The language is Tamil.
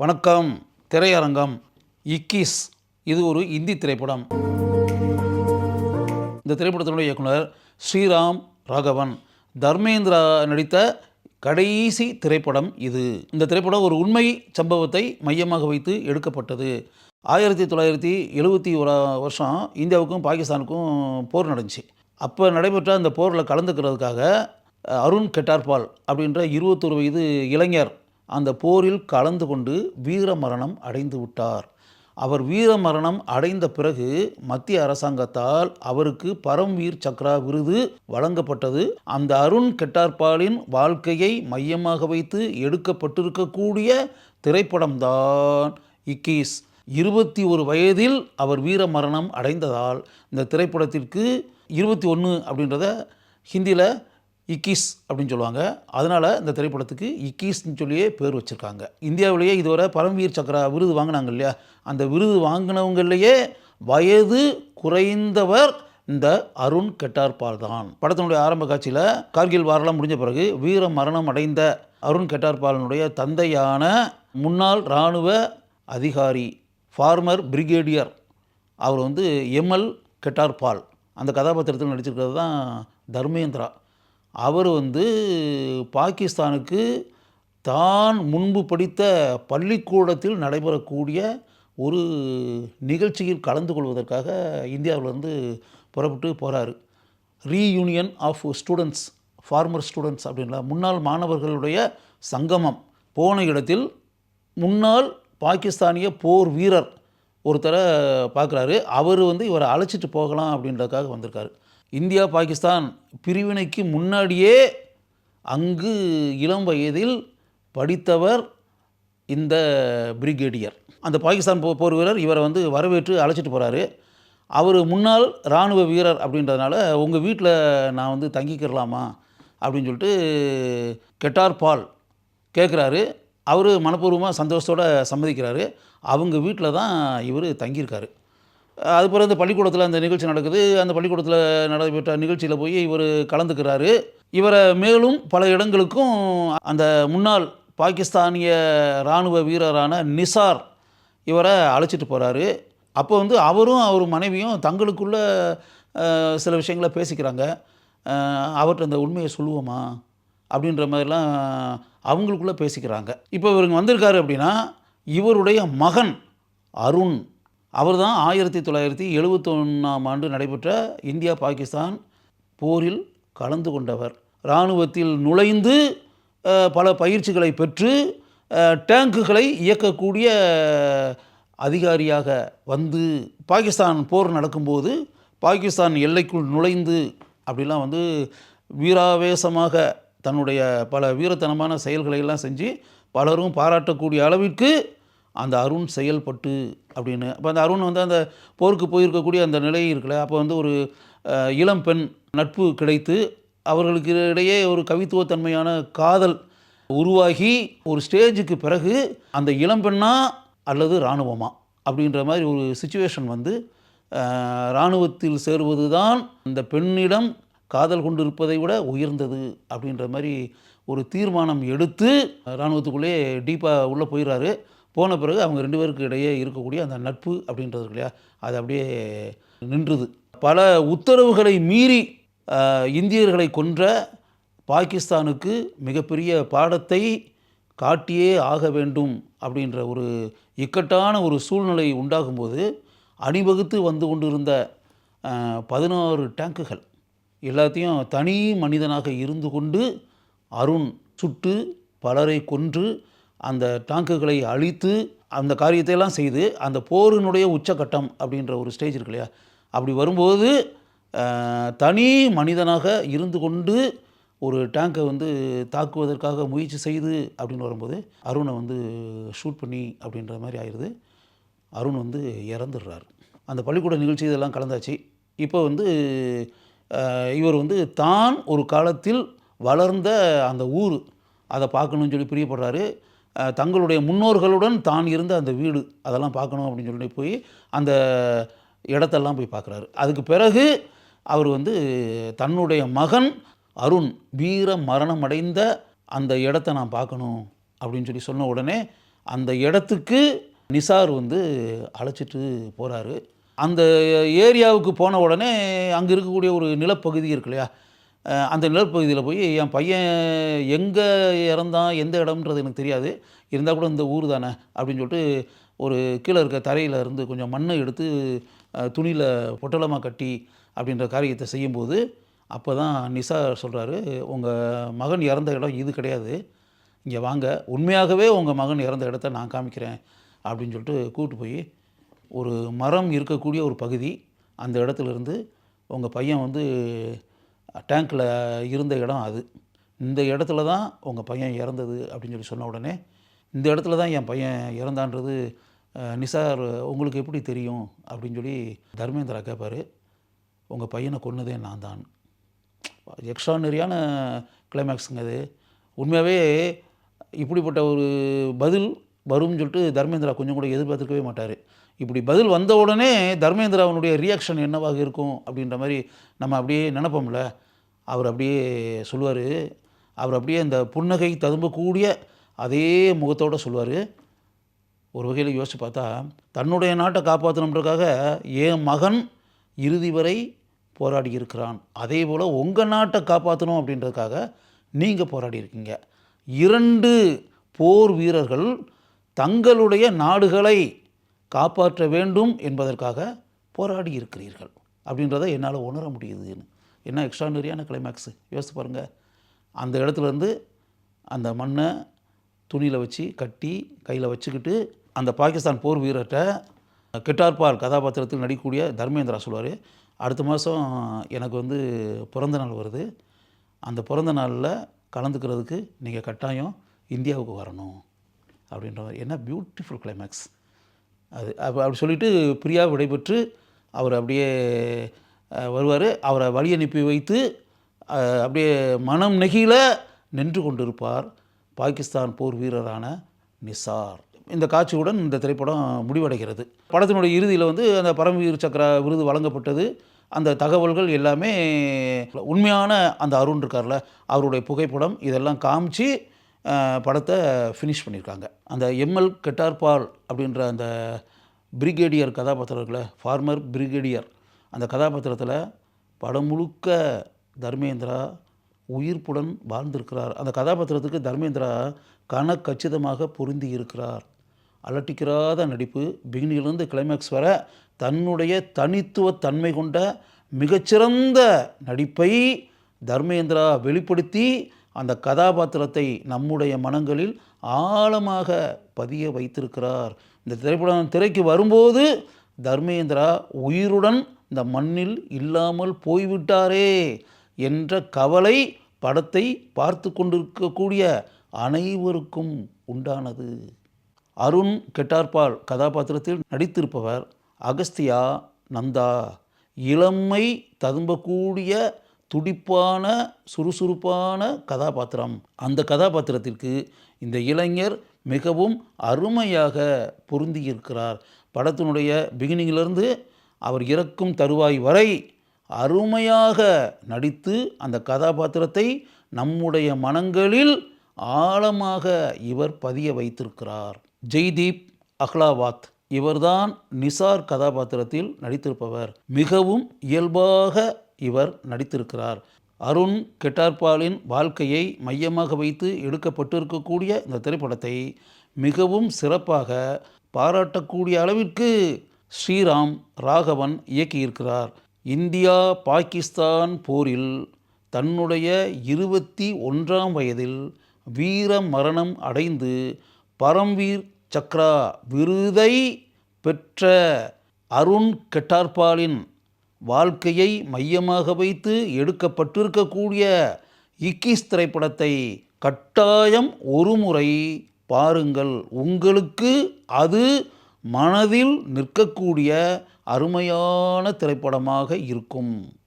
வணக்கம். திரையரங்கம் இக்கீஸ். இது ஒரு இந்தி திரைப்படம். இந்த திரைப்படத்தினுடைய இயக்குனர் ஸ்ரீராம் ராகவன். தர்மேந்திரா நடித்த கடைசி திரைப்படம் இது. இந்த திரைப்படம் ஒரு உண்மை சம்பவத்தை மையமாக வைத்து எடுக்கப்பட்டது. 1971 இந்தியாவுக்கும் பாகிஸ்தானுக்கும் போர் நடந்துச்சு. அப்போ நடைபெற்ற அந்த போரில் கலந்துக்கிறதுக்காக அருண் கெட்டார்பால் அப்படின்ற 21 வயது இளைஞர் அந்த போரில் கலந்து கொண்டு வீரமரணம் அடைந்து விட்டார். அவர் வீரமரணம் அடைந்த பிறகு மத்திய அரசாங்கத்தால் அவருக்கு பரம்வீர் சக்ரா விருது வழங்கப்பட்டது. அந்த அருண் கெட்டார்பாலின் வாழ்க்கையை மையமாக வைத்து எடுக்கப்பட்டிருக்கக்கூடிய திரைப்படம்தான் இக்கீஸ். 21 வயதில் அவர் வீரமரணம் அடைந்ததால் இந்த திரைப்படத்திற்கு 21 அப்படின்றத ஹிந்தியில் இக்கீஸ் அப்படின்னு சொல்லுவாங்க. அதனால் இந்த திரைப்படத்துக்கு இக்கீஸ்ன்னு சொல்லியே பேர் வச்சுருக்காங்க. இந்தியாவிலேயே இதுவரை பரம்வீர் சக்ரா விருது வாங்கினாங்க இல்லையா, அந்த விருது வாங்கினவங்களையே வயது குறைந்தவர் இந்த அருண் கெட்டார்பால் தான். படத்தினுடைய ஆரம்ப காட்சியில் கார்கில் வாரெல்லாம் முடிஞ்ச பிறகு வீர மரணம் அடைந்த அருண் கெட்டார்பாலினுடைய தந்தையான முன்னாள் இராணுவ அதிகாரி ஃபார்மர் பிரிகேடியர் அவர் எம்எல் கெட்டார்பால் அந்த கதாபாத்திரத்தில் நடிச்சிருக்கிறது தான் தர்மேந்திரா. அவர் பாகிஸ்தானுக்கு தான் முன்பு படித்த பள்ளிக்கூடத்தில் நடைபெறக்கூடிய ஒரு நிகழ்ச்சியில் கலந்து கொள்வதற்காக இந்தியாவிலேருந்து புறப்பட்டு போகிறாரு. Reunion of students, former students அப்படின்ல முன்னாள் மாணவர்களுடைய சங்கமம். போன இடத்தில் முன்னாள் பாகிஸ்தானிய போர் வீரர் ஒருத்தரை பார்க்குறாரு. அவர் இவரை அழைச்சிட்டு போகலாம் அப்படின்றதுக்காக வந்திருக்காரு. இந்தியா பாகிஸ்தான் பிரிவினைக்கு முன்னாடியே அங்கு இளம் வயதில் படித்தவர் இந்த பிரிகேடியர். அந்த பாகிஸ்தான் போர் வீரர் இவரை வரவேற்று அழைச்சிட்டு போகிறாரு. அவர் முன்னாள் இராணுவ வீரர் அப்படின்றதுனால உங்கள் வீட்டில் நான் தங்கிக்கிறலாமா அப்படின்னு சொல்லிட்டு கெட்டார்பால் கேட்குறாரு. அவர் மனப்பூர்வமாக சந்தோஷத்தோடு சம்மதிக்கிறாரு. அவங்க வீட்டில் தான் இவர் தங்கியிருக்காரு. அது பிறகு அந்த பள்ளிக்கூடத்தில் அந்த நிகழ்ச்சி நடக்குது. அந்த பள்ளிக்கூடத்தில் நடைபெற்ற நிகழ்ச்சியில் போய் இவர் கலந்துக்கிறாரு. இவரை மேலும் பல இடங்களுக்கும் அந்த முன்னாள் பாகிஸ்தானிய இராணுவ வீரரான நிசார் இவரை அழைச்சிட்டு போகிறாரு. அப்போ அவரும் அவர் மனைவியும் தங்களுக்குள்ள சில விஷயங்களை பேசிக்கிறாங்க. அவர்கிட்ட அந்த உண்மையை சொல்லுவோமா அப்படின்ற மாதிரிலாம் அவங்களுக்குள்ளே பேசிக்கிறாங்க. இப்போ இவருங்க வந்திருக்காரு அப்படின்னா இவருடைய மகன் அருண், அவர் தான் 1971 நடைபெற்ற இந்தியா பாகிஸ்தான் போரில் கலந்து கொண்டவர். இராணுவத்தில் நுழைந்து பல பயிற்சிகளை பெற்று டேங்குகளை இயக்கக்கூடிய அதிகாரியாக பாகிஸ்தான் போர் நடக்கும்போது பாகிஸ்தான் எல்லைக்குள் நுழைந்து அப்படிலாம் வீராவேசமாக தன்னுடைய பல வீரத்தனமான செயல்களை எல்லாம் செஞ்சு பலரும் பாராட்டக்கூடிய அளவிற்கு அந்த அருண் செயல்பட்டு அப்படின்னு. அப்போ அந்த அருண் அந்த போருக்கு போயிருக்கக்கூடிய அந்த நிலை இருக்குல்ல, அப்போ ஒரு இளம் பெண் நட்பு கிடைத்து அவர்களுக்கு இடையே ஒரு கவித்துவத்தன்மையான காதல் உருவாகி ஒரு ஸ்டேஜுக்கு பிறகு அந்த இளம்பெண்ணா அல்லது இராணுவமா அப்படின்ற மாதிரி ஒரு சுச்சுவேஷன் இராணுவத்தில் சேருவது தான் அந்த பெண்ணிடம் காதல் கொண்டிருப்பதை விட உயர்ந்தது அப்படின்ற மாதிரி ஒரு தீர்மானம் எடுத்து இராணுவத்துக்குள்ளே டீப்பாக உள்ளே போயிடுறாரு. போன பிறகு அவங்க 2 பேருக்கு இடையே இருக்கக்கூடிய அந்த நட்பு அப்படின்றது இல்லையா, அது அப்படியே நின்றுது. பல உத்தரவுகளை மீறி இந்தியர்களை கொன்ற பாகிஸ்தானுக்கு மிகப்பெரிய பாடத்தை காட்டியே ஆக வேண்டும் அப்படின்ற ஒரு இக்கட்டான ஒரு சூழ்நிலை உண்டாகும்போது அணிவகுத்து கொண்டிருந்த 16 டேங்குகள் எல்லாத்தையும் தனி மனிதனாக இருந்து கொண்டு அருண் சுட்டு பலரை கொன்று அந்த டாங்குகளை அழித்து அந்த காரியத்தையெல்லாம் செய்து அந்த போரினுடைய உச்சக்கட்டம் அப்படின்ற ஒரு ஸ்டேஜ் இருக்கு இல்லையா, அப்படி வரும்போது தனி மனிதனாக இருந்து கொண்டு ஒரு டேங்கை தாக்குவதற்காக முயற்சி செய்து அப்படின்னு வரும்போது அருணை ஷூட் பண்ணி அப்படின்ற மாதிரி ஆயிடுது. அருண் இறந்துடுறார். அந்த பள்ளிக்கூட நிகழ்ச்சி இதெல்லாம் கலந்தாச்சு. இப்போ இவர் தான் ஒரு காலத்தில் வளர்ந்த அந்த ஊர் அதை பார்க்கணுன்னு சொல்லி பிரியப்படுறாரு. தங்களுடைய முன்னோர்களுடன் தான் இருந்த அந்த வீடு அதெல்லாம் பார்க்கணும் அப்படின்னு சொல்லிட்டு போய் அந்த இடத்தெல்லாம் போய் பார்க்குறாரு. அதுக்கு பிறகு அவர் தன்னுடைய மகன் அருண் வீர மரணம் அடைந்த அந்த இடத்த நான் பார்க்கணும் அப்படின்னு சொன்ன உடனே அந்த இடத்துக்கு நிசார் வந்து அழைச்சிட்டு போகிறாரு. அந்த ஏரியாவுக்கு போன உடனே அங்கே இருக்கக்கூடிய ஒரு நிலப்பகுதி இருக்கு இல்லையா, அந்த நிலப்பகுதியில் போய் என் பையன் எங்கே இறந்தான், எந்த இடம்ன்றது எனக்கு தெரியாது, இருந்தால் கூட இந்த ஊர் தானே அப்படின்னு சொல்லிட்டு ஒரு கீழே இருக்க தரையில் இருந்து கொஞ்சம் மண்ணை எடுத்து துணியில் பொட்டலமாக கட்டி அப்படின்ற காரியத்தை செய்யும்போது அப்போ தான் நிசார் சொல்கிறாரு, உங்கள் மகன் இறந்த இடம் இது கிடையாது, இங்கே வாங்க, உண்மையாகவே உங்கள் மகன் இறந்த இடத்த நான் காமிக்கிறேன் அப்படின்னு சொல்லிட்டு கூப்பிட்டு போய் ஒரு மரம் இருக்கக்கூடிய ஒரு பகுதி, அந்த இடத்துலேருந்து உங்கள் பையன் வந்து டேங்க்கில் இருந்த இடம் அது, இந்த இடத்துல தான் உங்கள் பையன் இறந்தது அப்படின்னு சொல்லி சொன்ன உடனே, இந்த இடத்துல தான் என் பையன் இறந்தான்றது நிசார் உங்களுக்கு எப்படி தெரியும் அப்படின்னு சொல்லி தர்மேந்திரா கேட்பார். உங்கள் பையனை கொன்னதே நான் தான். எக்ஸ்ட்ரானரியான கிளைமேக்ஸுங்க அது. உண்மையாகவே இப்படிப்பட்ட ஒரு பதில் வரும்னு சொல்லிட்டு தர்மேந்திரா கொஞ்சம் கூட எதிர்பார்த்துருக்கவே மாட்டார். இப்படி பதில் வந்த உடனே தர்மேந்திராவுடைய ரியாக்ஷன் என்னவாக இருக்கும் அப்படின்ற மாதிரி நம்ம அப்படியே நினைப்போம்ல. அவர் அப்படியே சொல்லுவார், அவர் அப்படியே அந்த புன்னகை ததும்பக்கூடிய அதே முகத்தோடு சொல்லுவார். ஒரு வகையில் யோசித்து பார்த்தா, தன்னுடைய நாட்டை காப்பாற்றணுன்றதுக்காக என் மகன் இறுதி வரை போராடி இருக்கிறான், அதே போல் உங்கள் நாட்டை காப்பாற்றணும் அப்படின்றதுக்காக நீங்கள் போராடி இருக்கீங்க. 2 போர் வீரர்கள் தங்களுடைய நாடுகளை காப்பாற்ற வேண்டும் என்பதற்காக போராடி இருக்கிறீர்கள் அப்படின்றத என்னால் உணர முடியுதுன்னு. என்ன எக்ஸ்ட்ரானரியான கிளைமேக்ஸு, யோசித்து பாருங்கள். அந்த இடத்துலேருந்து அந்த மண்ணை துணியில் வச்சு கட்டி கையில் வச்சுக்கிட்டு அந்த பாகிஸ்தான் போர் வீரர்கிட்ட கிட்டார்பால் கதாபாத்திரத்தில் நடிக்கக்கூடிய தர்மேந்திரா சொல்லுவார், அடுத்த மாதம் எனக்கு வந்து பிறந்த நாள் வருது, அந்த பிறந்த நாளில் கலந்துக்கிறதுக்கு நீங்கள் கட்டாயம் இந்தியாவுக்கு வரணும் அப்படின்ற மாதிரி. என்ன பியூட்டிஃபுல் கிளைமேக்ஸ் அது. அப்படி சொல்லிவிட்டு பிரியா விடைபெற்று அவர் அப்படியே வருவார். அவரை வழி அனுப்பி வைத்து அப்படியே மனம் நெகிழ நின்று கொண்டிருப்பார் பாகிஸ்தான் போர் வீரரான நிசார். இந்த காட்சியுடன் இந்த திரைப்படம் முடிவடைகிறது. படத்தினுடைய இறுதியில் வந்து அந்த பரம்வீர் சக்ரா விருது வழங்கப்பட்டது. அந்த தகவல்கள் எல்லாமே உண்மையான அந்த அருண் இருக்கார்ல, அவருடைய புகைப்படம் இதெல்லாம் காமிச்சு படத்தை ஃபினிஷ் பண்ணியிருக்காங்க. அந்த எம்எல் கெட்டார்பால் அப்படின்ற அந்த பிரிகேடியர் கதாபாத்திரம் இருக்குல்ல, ஃபார்மர் பிரிகேடியர், அந்த கதாபாத்திரத்தில் படம் முழுக்க தர்மேந்திரா உயிர்ப்புடன் வாழ்ந்திருக்கிறார். அந்த கதாபாத்திரத்துக்கு தர்மேந்திரா கச்சிதமாக பொருந்தி இருக்கிறார். அலட்டிக்கிறாத நடிப்பு, பிகினிலிருந்து கிளைமேக்ஸ் வர தன்னுடைய தனித்துவ தன்மை கொண்ட மிகச்சிறந்த நடிப்பை தர்மேந்திரா வெளிப்படுத்தி அந்த கதாபாத்திரத்தை நம்முடைய மனங்களில் ஆழமாக பதிய வைத்திருக்கிறார். இந்த திரைப்படம் திரைக்கு வரும்போது தர்மேந்திரா உயிருடன் இந்த மண்ணில் இல்லாமல் போய்விட்டாரே என்ற கவலை படத்தை பார்த்து கொண்டிருக்கக்கூடிய அனைவருக்கும் உண்டானது. அருண் கெட்டார்பால் கதாபாத்திரத்தில் நடித்திருப்பவர் அகஸ்தியா நந்தா. இளமை ததும்பக்கூடிய துடிப்பான சுறுசுறுப்பான கதாபாத்திரம். அந்த கதாபாத்திரத்திற்கு இந்த இளைஞர் மிகவும் அருமையாக பொருந்தியிருக்கிறார். படத்தினுடைய பிகினிங்கிலிருந்து அவர் இறக்கும் தருவாய் வரை அருமையாக நடித்து அந்த கதாபாத்திரத்தை நம்முடைய மனங்களில் ஆழமாக இவர் பதிய வைத்திருக்கிறார். ஜெய்தீப் அஹ்லாவாத் இவர்தான் நிசார் கதாபாத்திரத்தில் நடித்திருப்பவர். மிகவும் இயல்பாக இவர் நடித்திருக்கிறார். அருண் கெட்டார்பாலின் வாழ்க்கையை மையமாக வைத்து எடுக்கப்பட்டிருக்கக்கூடிய இந்த திரைப்படத்தை மிகவும் சிறப்பாக பாராட்டக்கூடிய அளவிற்கு ஸ்ரீராம் ராகவன் இயக்கியிருக்கிறார். இந்தியா பாகிஸ்தான் போரில் தன்னுடைய 21ஆம் வயதில் வீர மரணம் அடைந்து பரம்வீர் சக்ரா விருதை பெற்ற அருண் கெட்டார்பாலின் வாழ்க்கையை மையமாக வைத்து எடுக்கப்பட்டிருக்கக்கூடிய இக்கிஸ் திரைப்படத்தை கட்டாயம் ஒரு முறை பாருங்கள். உங்களுக்கு அது மனதில் நிற்கக்கூடிய அருமையான திரைப்படமாக இருக்கும்.